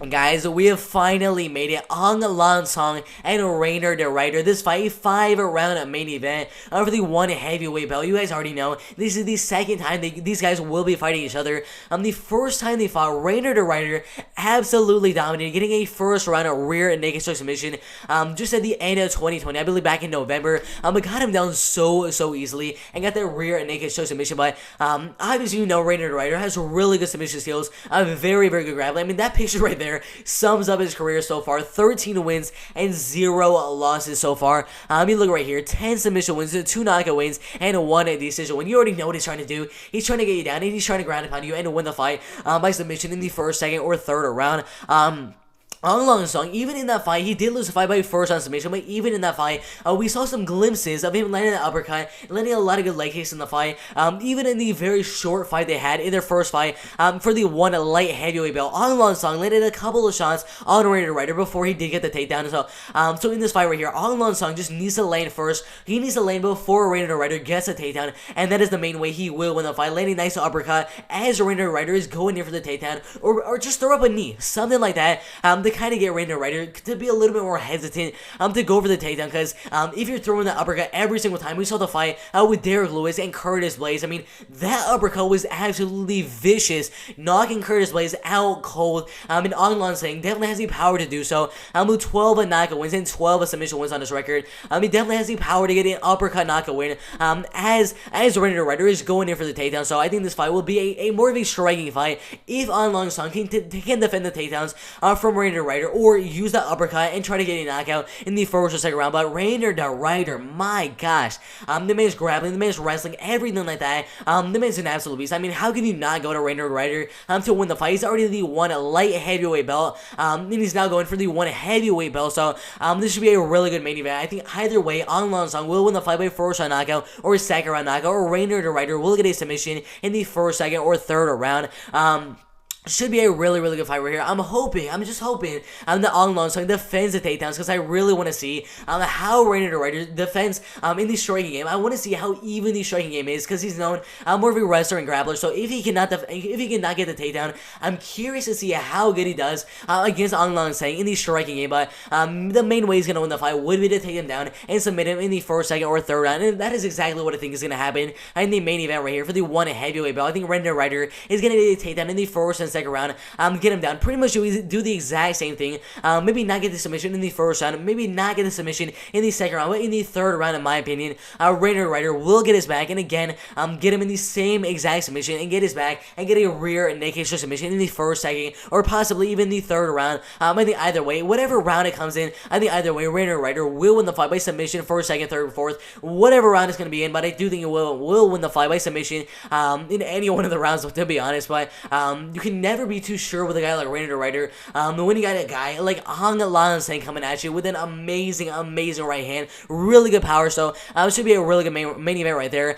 Guys, we have finally made it. Aung Song and Reinier the Writer. This fight, 5-round main event for the one heavyweight belt. You guys already know this is the second time these guys will be fighting each other. The first time they fought, Reinier the Writer absolutely dominated, getting a first round rear naked choke submission. Just at the end of 2020, I believe back in November. But got him down so easily and got that rear naked choke submission. But obviously, you know, Reinier the Writer has really good submission skills. Very good grappling. I mean, that picture right there sums up his career so far. 13 wins and 0 losses so far. I mean, look right here. 10 submission wins, 2 knockout wins, and 1 decision win. You already know what he's trying to do. He's trying to get you down, and he's trying to ground upon you and win the fight by submission in the first, second, or third round. Aung Song, even in that fight, he did lose the fight by first round submission, but even in that fight, we saw some glimpses of him landing an uppercut, landing a lot of good leg kicks in the fight. Even in the very short fight they had in their first fight for the one light heavyweight belt, Aung Song landed a couple of shots on Reinier the Writer before he did get the takedown. So in this fight right here, Aung Song just needs to land first. He needs to land before Reinier the Writer gets a takedown, and that is the main way he will win the fight. Landing nice uppercut as Reinier the Writer is going in for the takedown, or just throw up a knee, something like that. To kind of get Reinier the Writer to be a little bit more hesitant to go for the takedown, because if you're throwing the uppercut every single time, we saw the fight with Derek Lewis and Curtis Blaze. I mean, that uppercut was absolutely vicious, knocking Curtis Blaze out cold. And Aung Song definitely has the power to do so. With 12 knockout wins and 12 submission wins on his record, he definitely has the power to get an uppercut knockout win as Reinier the Writer is going in for the takedown. So I think this fight will be a more of a striking fight if Aung Song can defend the takedowns from Reinier the Writer, or use that uppercut and try to get a knockout in the first or second round. But Reinier the Writer, my gosh, the man's grappling, the man's wrestling, everything like that. The man's an absolute beast. I mean, how can you not go to Reinier the Writer to win the fight? He's already the one light heavyweight belt, and he's now going for the one heavyweight belt. So this should be a really good main event. I think either way, Aung Song will win the fight by first round knockout or second round knockout, or Reinier the Writer will get a submission in the first, second, or third round. Should be a really good fight right here. I'm just hoping that Aung Song defends the takedowns, because I really want to see how Reinier the Writer defends in the striking game. I want to see how even the striking game is, because he's known more of a wrestler and grappler. So if he cannot get the takedown, I'm curious to see how good he does against Aung Song in the striking game. But the main way he's going to win the fight would be to take him down and submit him in the first, second, or third round. And that is exactly what I think is going to happen in the main event right here for the one heavyweight belt. I think Reinier the Writer is going to get a takedown in the first and second round, get him down. Pretty much do the exact same thing. Maybe not get the submission in the first round, maybe not get the submission in the second round, but in the third round, in my opinion, Reinier the Writer will get his back, and again, get him in the same exact submission and get his back and get a rear naked choke submission in the first, second, or possibly even the third round. I think either way, whatever round it comes in, I think either way, Reinier the Writer will win the fight by submission, first, second, third, fourth, whatever round it's going to be in. But I do think it will win the fight by submission in any one of the rounds, to be honest. But you can never be too sure with a guy like Reinier the Writer. When you got a guy like Aung Song coming at you with an amazing right hand, really good power. So it should be a really good main event right there.